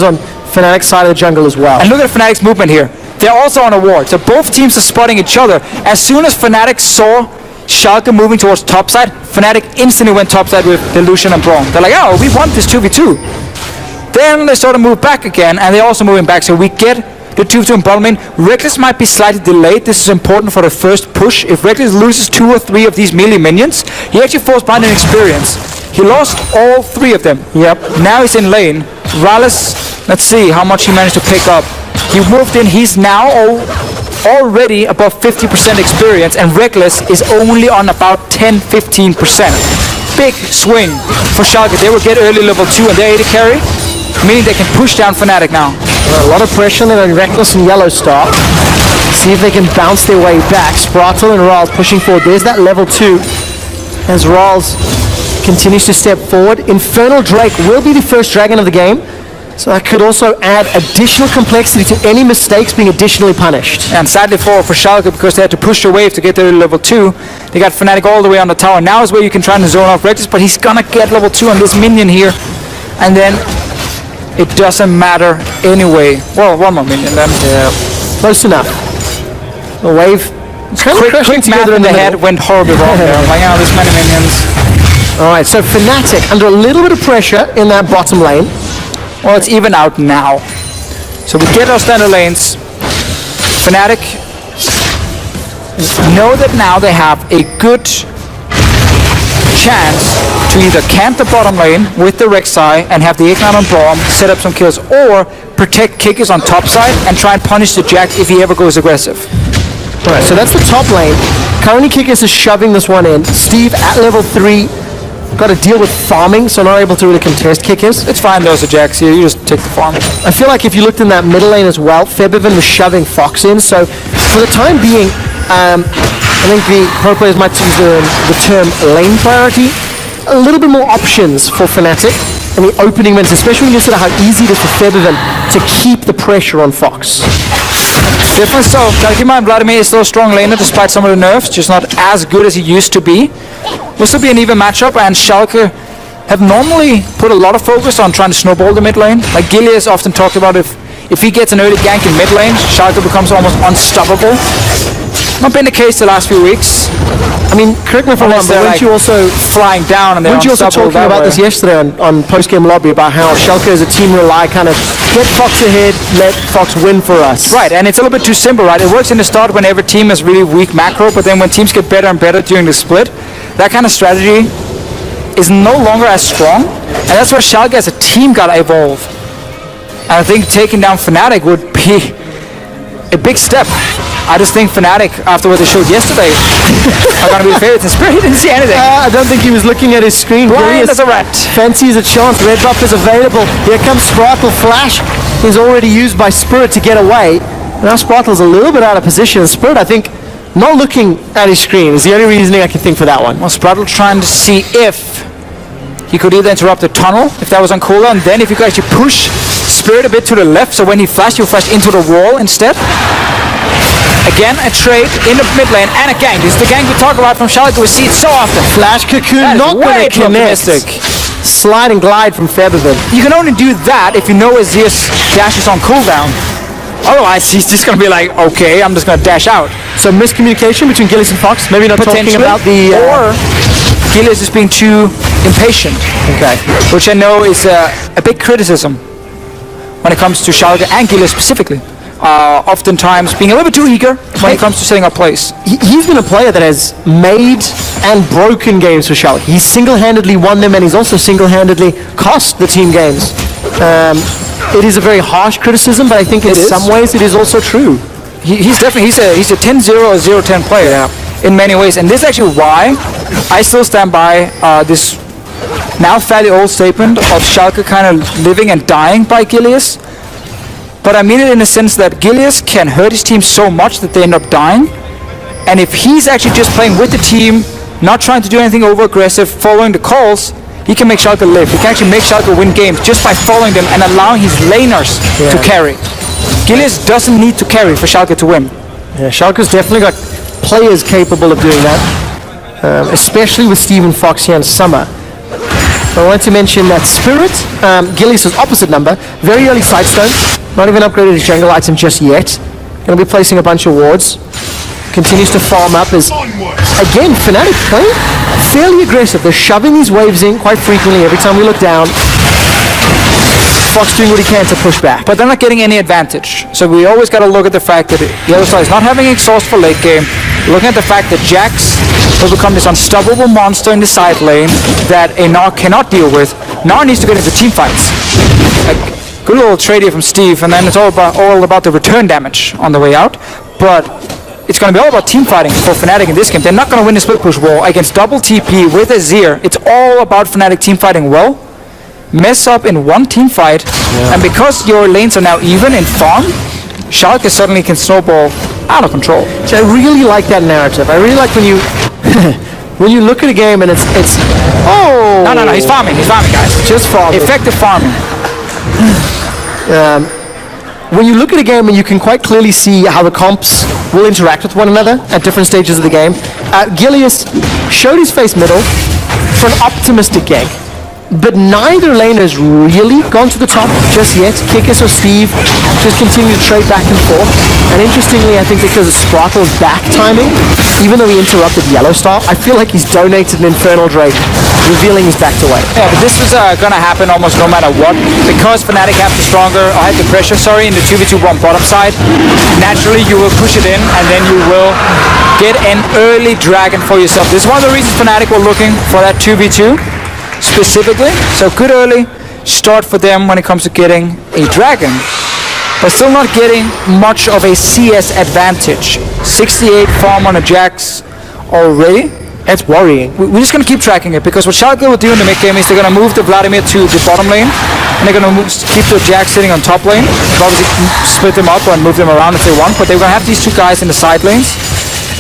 on Fnatic's side of the jungle as well. And look at Fnatic's movement here. They're also on a ward, so both teams are spotting each other. As soon as Fnatic saw Schalke moving towards topside, Fnatic instantly went topside with the Lucian and Braum. They're like, oh, we want this 2v2. Then they sort of move back again, and they're also moving back, so we get the 2v2 in bottom lane. Reckless might be slightly delayed. This is important for the first push. If Reckless loses 2 or 3 of these melee minions, he actually falls behind in experience. He lost all 3 of them. Yep. Now he's in lane. Rallis, let's see how much he managed to pick up. He moved in. He's now already above 50% experience, and Reckless is only on about 10-15%. Big swing for Schalke. They will get early level 2 and they're AD carry, meaning they can push down Fnatic now. Well, a lot of pressure on Reckless and Yellow Star. See if they can bounce their way back. Spratle and Rals pushing forward. There's that level 2 as Rals continues to step forward. Infernal Drake will be the first dragon of the game, so that could also add additional complexity to any mistakes being additionally punished. And sadly for Schalke, because they had to push the wave to get to level 2, they got Fnatic all the way on the tower. Now is where you can try and zone off Reckless, but he's gonna get level 2 on this minion here, and then it doesn't matter anyway. Well, one more minion then. Yeah, close enough. The wave quick math in the head went horribly wrong there. I'm like, oh, this many minions. Alright, so Fnatic under a little bit of pressure in that bottom lane. Well, it's even out now. So we get our standard lanes. Fnatic know that now they have a good chance to either camp the bottom lane with the Rek'Sai and have the Ignite on Braum, set up some kills, or protect Kickers on top side and try and punish the Jack if he ever goes aggressive. Alright, so that's the top lane. Currently Kickers is shoving this one in. Steve at level 3. Got to deal with farming, so not able to really contest Kickers. It's fine though, so Jax here, you just take the farm. I feel like if you looked in that middle lane as well, Febiven was shoving Fox in, so for the time being, I think the pro players might use the term lane priority. A little bit more options for Fnatic in the opening minutes, especially when you consider how easy it is for Febiven to keep the pressure on Fox. Different so. Gotta keep in mind, Vladimir is still a strong laner despite some of the nerfs, just not as good as he used to be. Will still be an even matchup, and Schalke have normally put a lot of focus on trying to snowball the mid lane. Like Gilius often talked about, if he gets an early gank in mid lane, Schalke becomes almost unstoppable. Not been the case the last few weeks. I mean, correct me if I'm wrong, but weren't you also flying down and they're weren't you also talking about this yesterday on post-game lobby about how Schalke as a team rely kind of get Fox ahead, let Fox win for us. Right, and it's a little bit too simple, right? It works in the start when every team has really weak macro, but then when teams get better and better during the split, that kind of strategy is no longer as strong, and that's where Schalke as a team got to evolve. And I think taking down Fnatic would be a big step. I just think Fnatic, after what they showed yesterday, are going to be the favorites. And Spirit, he didn't see anything. I don't think he was looking at his screen. Blind as a rat. Fancies a chance. Red buff is available. Here comes Sparkle. Flash is already used by Spirit to get away. Now Sparkle's a little bit out of position. Spirit, I think, not looking at his screen is the only reasoning I can think for that one. Well, Sparkle trying to see if he could either interrupt the tunnel, if that was on cooldown, and then if you could actually push Spirit a bit to the left, so when he flashed, you flash into the wall instead. Again, a trade in the mid lane and a gank. This is the gank we talk about from Schalke. We see it so often. Flash Cocoon, not going to connect. Slide and glide from Febiven. You can only do that if you know Azir's dash is on cooldown. Otherwise, he's just going to be like, okay, I'm just going to dash out. So miscommunication between Gillis and Fox? Maybe not talking about the... Or Gillis is being too impatient. Okay. Which I know is a big criticism when it comes to Schalke and Gillis specifically. Oftentimes being a little bit too eager when it comes to setting up plays. He's been a player that has made and broken games for Schalke. He's single-handedly won them, and he's also single-handedly cost the team games. It is a very harsh criticism, but I think in some ways it is also true. He's definitely he's a 10-0 or 0-10 player in many ways, and this is actually why I still stand by this now fairly old statement of Schalke kind of living and dying by Gilius. But I mean it in the sense that Gilius can hurt his team so much that they end up dying. And if he's actually just playing with the team, not trying to do anything over-aggressive, following the calls, he can make Schalke live. He can actually make Schalke win games just by following them and allowing his laners to carry. Gilius doesn't need to carry for Schalke to win. Yeah, Schalke's definitely got players capable of doing that, especially with Steven Fox here in summer. I wanted to mention that Spirit, Gilius' opposite number, very early Sidestone, not even upgraded his jungle item just yet. Going to be placing a bunch of wards. Continues to farm up as, again, Fnatic playing fairly aggressive. They're shoving these waves in quite frequently every time we look down. Fox doing what he can to push back. But they're not getting any advantage. So we always got to look at the fact that the other side is not having exhaust for late game. Looking at the fact that Jax will become this unstoppable monster in the side lane that a Gnar cannot deal with. Gnar needs to get into team fights. Like, good little trade here from Steve, and then it's all about the return damage on the way out. But it's going to be all about team fighting for Fnatic in this game. They're not going to win the split push war against double TP with Azir. It's all about Fnatic team fighting well. Mess up in one team fight, and because your lanes are now even in farm, Schalke suddenly can snowball out of control. So I really like that narrative. I really like when you when you look at a game and it's oh No, he's farming guys. Just farming. Effective farming. When you look at a game and you can quite clearly see how the comps will interact with one another at different stages of the game. Gilius showed his face middle for an optimistic gank. But neither lane has really gone to the top just yet. Kikis or Steve just continue to trade back and forth. And interestingly, I think because of Sprottle's back timing, even though he interrupted Yellowstar, I feel like he's donated an Infernal Drake, revealing his back to white. Yeah, but this was going to happen almost no matter what. Because Fnatic have the pressure, in the 2v2 bottom side, naturally you will push it in, and then you will get an early dragon for yourself. This is one of the reasons Fnatic were looking for that 2v2. Specifically, so good early start for them when it comes to getting a dragon, but still not getting much of a CS advantage. 68 farm on a Jax already. That's worrying. We're just going to keep tracking it, because what Schalke will do in the mid game is they're going to move the Vladimir to the bottom lane, and they're going to keep the Jax sitting on top lane. They'll obviously split them up and move them around if they want, but they're going to have these two guys in the side lanes,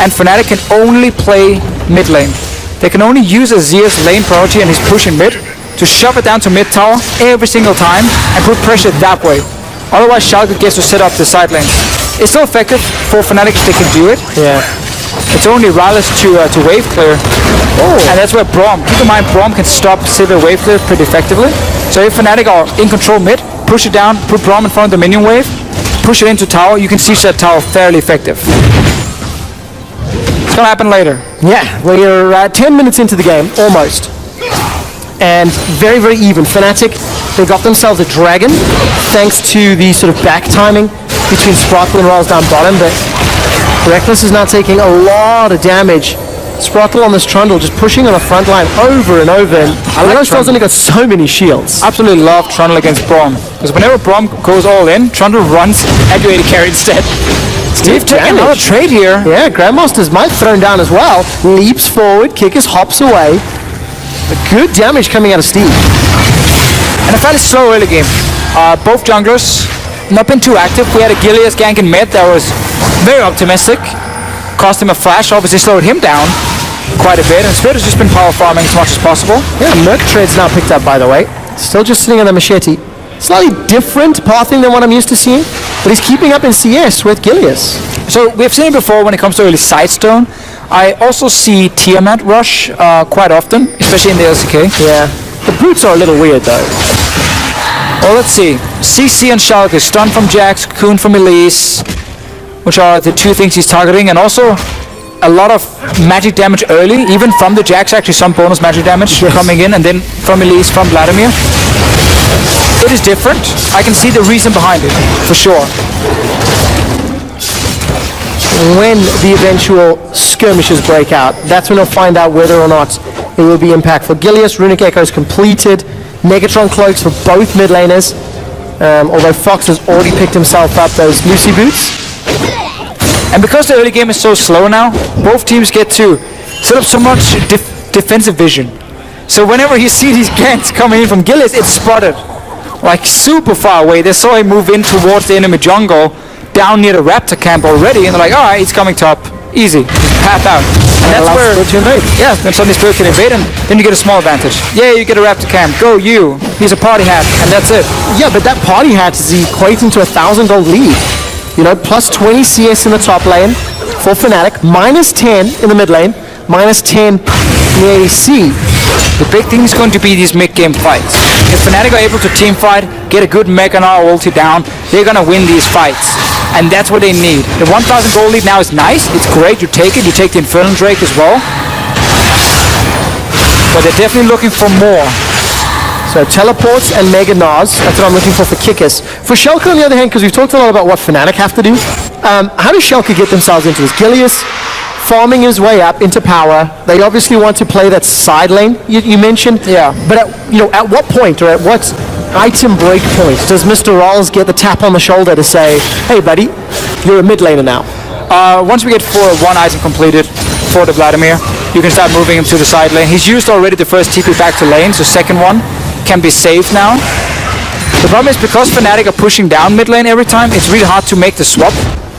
and Fnatic can only play mid lane. They can only use Azir's lane priority and his push in mid to shove it down to mid tower every single time and put pressure that way. Otherwise, Schalke gets to set up the side lane. It's still effective for Fnatic if they can do it. Yeah. It's only Rylus to wave clear. And that's where Braum, keep in mind, Braum can stop Sivir wave clear pretty effectively. So if Fnatic are in control mid, push it down, put Braum in front of the minion wave, push it into tower, you can siege that tower fairly effective. It's going to happen later. Yeah, we're 10 minutes into the game, almost. And very, very even. Fnatic, they got themselves a dragon, thanks to the sort of back timing between Sprotle and Rolls down bottom, but Reckless is now taking a lot of damage. Sprotle on this Trundle just pushing on the front line over and over, and Yellowstar's only got so many shields. Absolutely love Trundle against Braum, because whenever Braum goes all in, Trundle runs at your AD carry instead. Steve took another trade here. Yeah, Grandmaster's might thrown down as well. Leaps forward, Kikis hops away. A good damage coming out of Steve. And a fairly slow early game. Both junglers not been too active. We had a Gilius gank in mid that was very optimistic. Cost him a flash, obviously slowed him down quite a bit. And Spirit has just been power farming as much as possible. Yeah, Merc trade's now picked up, by the way. Still just sitting on the machete. Slightly different pathing than what I'm used to seeing, but he's keeping up in CS with Gilius. So we've seen it before when it comes to early Sidestone. I also see Tiamat rush quite often, especially in the LCK. Yeah, the boots are a little weird though. Well, let's see. CC and Schalke, stun from Jax, Cocoon from Elise, which are the two things he's targeting, and also a lot of magic damage early, even from the Jax, actually some bonus magic damage coming in, and then from Elise, from Vladimir. It is different. I can see the reason behind it, for sure. When the eventual skirmishes break out, that's when we'll find out whether or not it will be impactful. Gilius, Runic Echoes completed. Negatron Cloaks for both mid laners. Although Fox has already picked himself up those Lucy boots. And because the early game is so slow now, both teams get to set up so much defensive vision. So whenever you see these ganks coming in from Gilius, it's spotted. Like super far away. They saw him move in towards the enemy jungle, down near the Raptor camp already, and they're like, alright, he's coming top. Easy. Just path out. And that's where to invade. Yeah, then suddenly Spirit can invade, and then you get a small advantage. Yeah, you get a Raptor camp. Go you. He's a party hat, and that's it. Yeah, but that party hat is equating to a 1,000 gold lead. You know, plus 20 CS in the top lane for Fnatic, minus 10 in the mid lane, minus 10 in the ADC. The big thing is going to be these mid-game fights. If Fnatic are able to team fight, get a good Mega Gnar ulti down, they're gonna win these fights. And that's what they need. The 1,000 gold lead now is nice. It's great. You take it. You take the Infernal Drake as well. But they're definitely looking for more. So teleports and Mega Gnars, that's what I'm looking for Kikis. For Schalke on the other hand, because we've talked a lot about what Fnatic have to do, how does Schalke get themselves into this? Gilius farming his way up into power. They obviously want to play that side lane you mentioned. Yeah. But at what point or at what item break point does Mr. Rawls get the tap on the shoulder to say, hey buddy, you're a mid laner now? Once we get one item completed for the Vladimir, you can start moving him to the side lane. He's used already the first TP back to lane, so second one can be saved now. The problem is because Fnatic are pushing down mid lane every time, it's really hard to make the swap.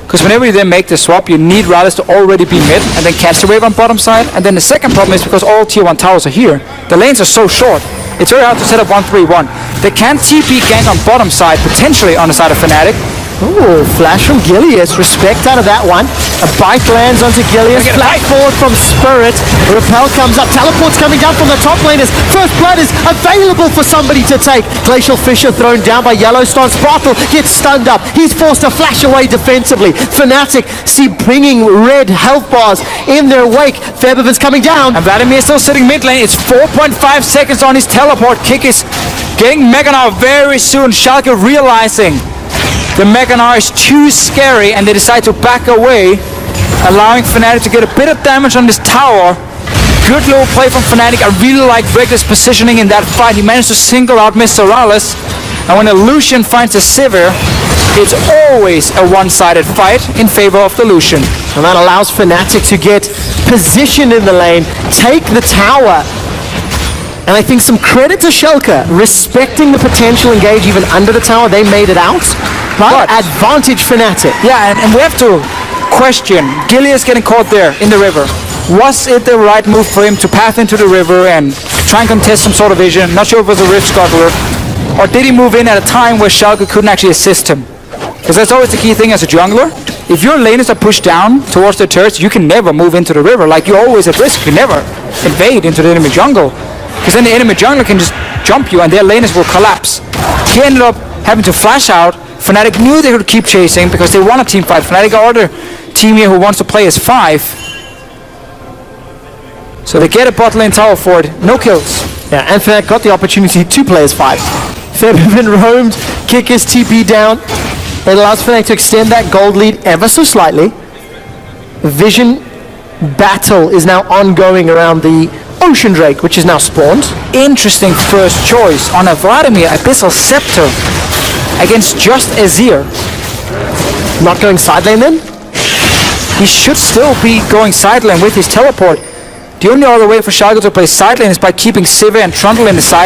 Because whenever you then make the swap, you need Rallis to already be mid and then catch the wave on bottom side. And then the second problem is because all tier 1 towers are here, the lanes are so short. It's very hard to set up 1-3-1. They can TP gank on bottom side, potentially on the side of Fnatic. Ooh, flash from Gilius. Respect out of that one. A bite lands onto Gilius. Flash forward from Spirit. Repel comes up. Teleport's coming down from the top laners. First blood is available for somebody to take. Glacial Fissure thrown down by Yellowstone. Sparkle gets stunned up. He's forced to flash away defensively. Fnatic see bringing red health bars in their wake. Febiven's coming down. And Vladimir still sitting mid lane. It's 4.5 seconds on his teleport. Kick is getting Mega Gnar very soon. Schalke realizing the Mega Gnar is too scary and they decide to back away, allowing Fnatic to get a bit of damage on this tower. Good little play from Fnatic. I really like Breaker's positioning in that fight. He managed to single out Mr. Rallis. And when a Lucian finds a Sivir, it's always a one-sided fight in favor of the Lucian. And that allows Fnatic to get positioned in the lane, take the tower. And I think some credit to Schalke, respecting the potential engage even under the tower. They made it out. But advantage Fnatic. Yeah, and we have to question Gilius getting caught there in the river. Was it the right move for him to path into the river and try and contest some sort of vision? Not sure if it was a Rift Scuttler. Or did he move in at a time where Schalke couldn't actually assist him? Because that's always the key thing as a jungler. If your laners are pushed down towards the turrets, you can never move into the river. Like, you're always at risk. You never invade into the enemy jungle. Because then the enemy jungler can just jump you and their laners will collapse. He ended up having to flash out. Fnatic knew they could keep chasing because they want a team fight. Fnatic are the team here who wants to play as 5. So they get a bot lane tower for it. No kills. Yeah, and Fnatic got the opportunity to play as 5. Febiven roamed, kick his TP down. It allows Fnatic to extend that gold lead ever so slightly. Vision battle is now ongoing around the Ocean Drake, which is now spawned. Interesting first choice on a Vladimir Abyssal Scepter against just Azir. Not going side lane then? He should still be going side lane with his teleport. The only other way for Schalke to play side lane is by keeping Sivir and Trundle in the side